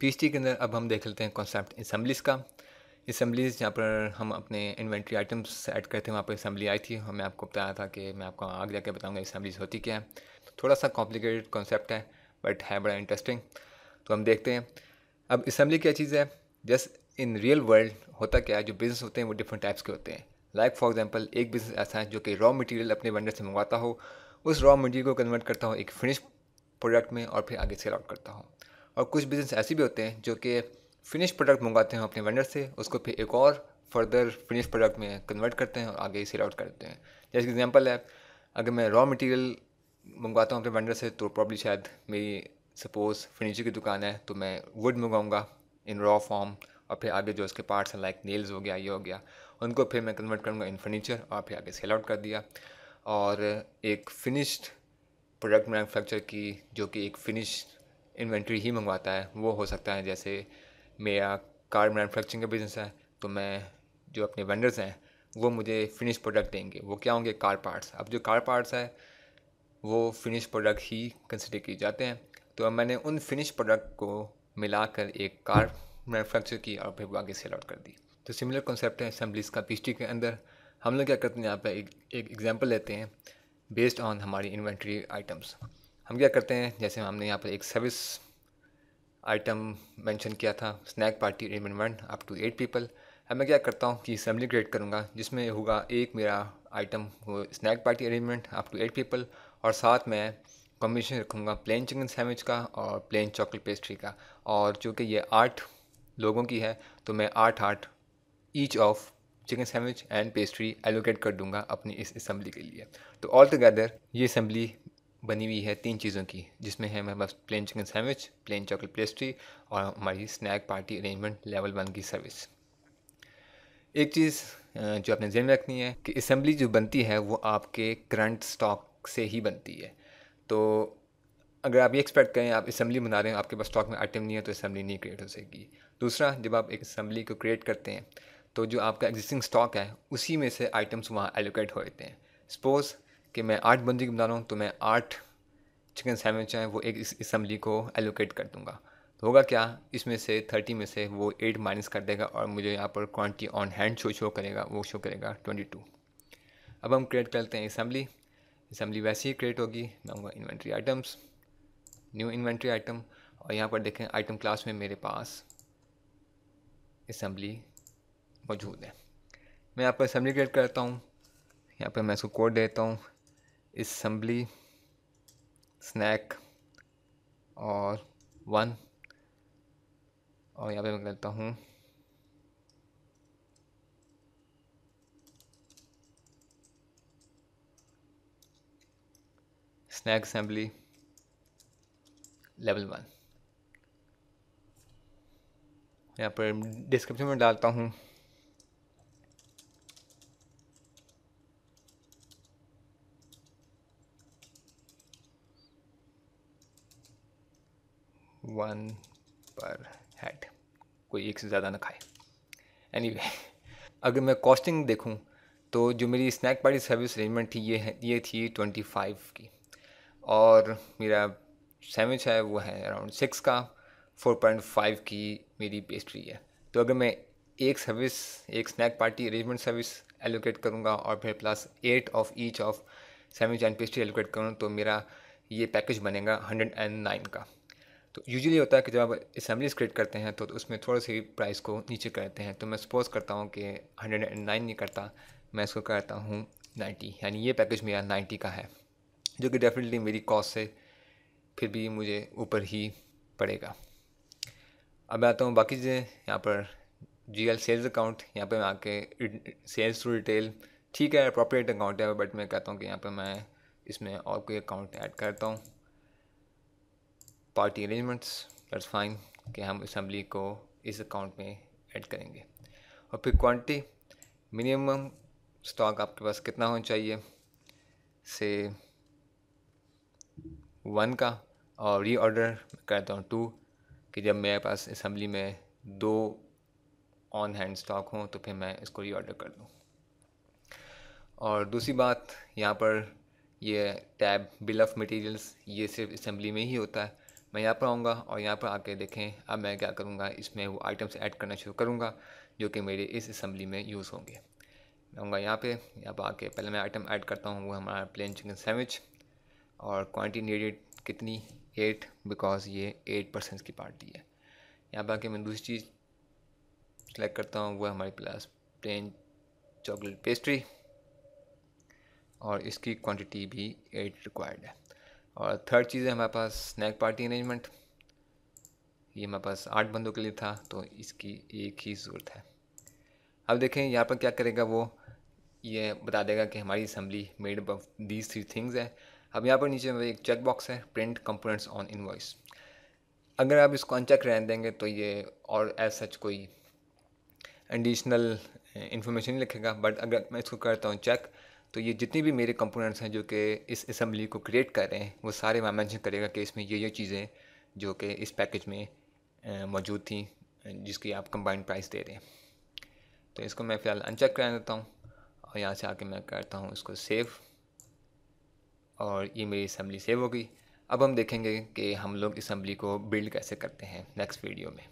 PhD के अंदर अब हम देख लेते हैं कॉन्सेप्ट असम्बलीज़ का। असम्बलीज़ जहाँ पर हम अपने इन्वेंट्री आइटम्स ऐड करते हैं, वहाँ पर असम्बली आई थी। मैं आपको बताया था कि मैं आपको आगे जाके बताऊँगा असम्बलीज़ होती क्या है। थोड़ा सा कॉम्प्लिकेटेड कॉन्सेप्ट है बट है बड़ा इंटरेस्टिंग। तो हम देखते हैं अब असम्बली क्या चीज़ है। जस्ट इन रियल वर्ल्ड होता क्या है, जो बिज़नेस होते हैं वो डिफरेंट टाइप्स के होते हैं। लाइक फॉर एग्जांपल एक बिज़नेस ऐसा है जो कि रॉ मटेरियल अपने वेंडर से मंगवाता हो, उस रॉ मटेरियल को कन्वर्ट करता हो एक फिनिश प्रोडक्ट में और फिर आगे सेल आउट करता हो। और कुछ बिज़नेस ऐसे भी होते हैं जो कि फिनिश प्रोडक्ट मंगवाते हैं अपने वेंडर से, उसको फिर एक और फर्दर फिनिश प्रोडक्ट में कन्वर्ट करते हैं और आगे सेल आउट करते हैं। जैसे एग्जांपल है, अगर मैं रॉ मटेरियल मंगवाता हूँ अपने वेंडर से, तो प्रॉब्ली शायद मेरी सपोज़ फर्नीचर की दुकान है तो मैं वुड मंगाऊंगा इन रॉ फॉर्म, और फिर आगे जो उसके पार्ट्स हैं लाइक नेल्स हो गया, ये हो गया, उनको फिर मैं कन्वर्ट करूँगा इन फर्नीचर और फिर आगे सेल आउट कर दिया। और एक फिनिश्ड प्रोडक्ट मैन्युफैक्चर की जो कि एक फिनिश इन्वेंट्री ही मंगवाता है, वो हो सकता है जैसे मेरा कार मैन्युफैक्चरिंग का बिज़नेस है, तो मैं जो अपने वेंडर्स हैं वो मुझे फिनिश प्रोडक्ट देंगे। वो क्या होंगे? Car parts. अब जो कार पार्ट्स है वो फिनिश प्रोडक्ट ही कंसिडर किए जाते हैं। तो अब मैंने उन फिनिश प्रोडक्ट को मिलाकर एक कार मैन्युफैक्चर की और फिर वो आगे सेल आउट कर दी। तो सिमिलर कॉन्सेप्ट है असम्बलीज़ का पीएचडी के अंदर। हम लोग क्या करते हैं, यहाँ पे एक एग्जांपल लेते हैं बेस्ड ऑन हमारी इन्वेंट्री आइटम्स। हम क्या करते हैं, जैसे हमने यहाँ पर एक सर्विस आइटम मेंशन किया था, snack party arrangement 1 up to 8 people. अब मैं क्या करता हूँ कि असेंबली क्रिएट करूँगा जिसमें होगा एक मेरा आइटम वो snack party arrangement up to 8 people, और साथ में कॉम्बिनेशन रखूँगा प्लेन चिकन सैंडविच का और प्लेन चॉकलेट पेस्ट्री का। और चूँकि ये 8 लोगों की है तो मैं 8 each of chicken sandwich and pastry allocate कर दूंगा अपनी इस असेंबली के लिए। तो ऑल टुगेदर ये असेंबली बनी हुई है 3 चीज़ों की, जिसमें है हमारे पास plain chicken sandwich, plain chocolate pastry और हमारी स्नैक पार्टी अरेंजमेंट लेवल 1 की सर्विस। एक चीज़ जो आपने ध्यान में रखनी है कि असेंबली जो बनती है वो आपके करंट स्टॉक से ही बनती है। तो अगर आप ये एक्सपेक्ट करें आप असेंबली बना रहे हैं, आपके पास स्टॉक में आइटम नहीं है, तो असेंबली नहीं क्रिएट हो सकेगी। दूसरा, जब आप एक असेंबली को क्रिएट करते हैं तो जो आपका एग्जिस्टिंग स्टॉक है उसी में से आइटम्स वहाँ एलोकेट हो जाते हैं। सपोज़ कि मैं 8 बंदी की बना रहा हूँ, तो मैं 8 चिकन सैंडविच हैं वो एक इस असेंबली को एलोकेट कर दूंगा। तो होगा क्या, इसमें से 30 में से वो 8 माइनस कर देगा और मुझे यहाँ पर क्वांटिटी ऑन हैंड शो करेगा, वो शो करेगा 22। अब हम क्रिएट करते हैं असेंबली। असेंबली वैसे ही क्रिएट होगी। मैं आऊँगा inventory items, new inventory item, और यहाँ पर देखें आइटम क्लास में मेरे पास असेंबली मौजूद है। मैं यहाँ पर असेंबली क्रिएट करता हूँ, यहाँ पर मैं इसको कोड देता हूँ असेंबली स्नैक और 1, और यहाँ पे मैं करता हूँ स्नैक असेंबली लेवल 1। यहाँ पर डिस्क्रिप्शन में डालता हूँ वन पर हेड, कोई एक से ज़्यादा ना खाए। एनीवे अगर मैं कॉस्टिंग देखूँ तो जो मेरी स्नैक पार्टी सर्विस अरेंजमेंट थी ये थी 25 की, और मेरा सैंडविच है वो है अराउंड 6 का, 4.5 की मेरी पेस्ट्री है। तो अगर मैं एक सर्विस, एक snack party arrangement service allocate करूँगा और फिर plus 8 of each of sandwich and pastry allocate करूँ, तो मेरा ये पैकेज बनेगा 109 का। तो यूजुअली होता है कि जब आप असेंबलीज क्रिएट करते हैं तो उसमें थोड़ी सी प्राइस को नीचे करते हैं। तो मैं सपोज करता हूँ कि 109 नहीं करता, मैं इसको करता हूँ 90, यानी ये पैकेज मेरा 90 का है, जो कि डेफिनेटली मेरी कॉस्ट से फिर भी मुझे ऊपर ही पड़ेगा। अब मैं आता हूँ बाकी चीज़ें। यहाँ पर GL सेल्स अकाउंट, यहाँ पर मैं आके सेल्स टू रिटेल, ठीक है अप्रोप्रिएट अकाउंट है, बट मैं कहता हूँ कि यहाँ पर मैं इसमें और कोई अकाउंट ऐड करता हूँ, पार्टी अरेंजमेंट्स, दैट्स फाइन, कि हम असेंबली को इस अकाउंट में ऐड करेंगे। और फिर क्वांटिटी, मिनिमम स्टॉक आपके पास कितना होना चाहिए, से 1 का, और रीऑर्डर करता हूँ 2, कि जब मेरे पास असेंबली में 2 ऑन हैंड स्टॉक हों तो फिर मैं इसको रीऑर्डर कर दूँ। और दूसरी बात, यहाँ पर ये टैब बिल ऑफ मटेरियल्स ये सिर्फ असेंबली में ही होता है, मैं यहाँ पर आऊँगा और यहाँ पर आके देखें अब मैं क्या करूँगा, इसमें वो आइटम्स ऐड करना शुरू करूँगा जो कि मेरे इस असेंबली में यूज़ होंगे। मैं आऊँगा यहाँ पर आके पहले मैं आइटम ऐड करता हूँ, वो हमारा प्लेन चिकन सैंडविच। और क्वांटिटी नीडेड कितनी, 8, बिकॉज ये 8% की पार्टी है। यहाँ पर आके मैं दूसरी चीज़ सेलेक्ट करता हूँ, वो है हमारे पास प्लेन चॉकलेट पेस्ट्री और इसकी क्वांटिटी भी 8 रिक्वायर्ड है। और थर्ड चीज़ है हमारे पास स्नैक पार्टी अरेंजमेंट, ये हमारे पास 8 बंदों के लिए था तो इसकी एक ही ज़रूरत है। अब देखें यहाँ पर क्या करेगा, वो ये बता देगा कि हमारी assembly made up of these 3 things है। अब यहाँ पर नीचे में एक चेक बॉक्स है, प्रिंट कंपोनेंट्स ऑन इनवॉइस। अगर आप इसको अनचेक रहने देंगे तो ये और एज सच कोई एडिशनल इन्फॉर्मेशन नहीं लिखेगा, बट अगर मैं इसको करता हूँ चेक तो ये जितनी भी मेरे कंपोनेंट्स हैं जो कि इस असेंबली को क्रिएट कर रहे हैं वो सारे मैं मेंशन करेगा कि इसमें ये चीज़ें जो कि इस पैकेज में मौजूद थी जिसकी आप कंबाइंड प्राइस दे रहे हैं। तो इसको मैं फ़िलहाल अनचेक करा देता हूँ और यहाँ से आके मैं करता हूँ इसको सेव और ये मेरी असेंबली सेव हो गई। अब हम देखेंगे कि हम लोग असेंबली को बिल्ड कैसे करते हैं नेक्स्ट वीडियो में।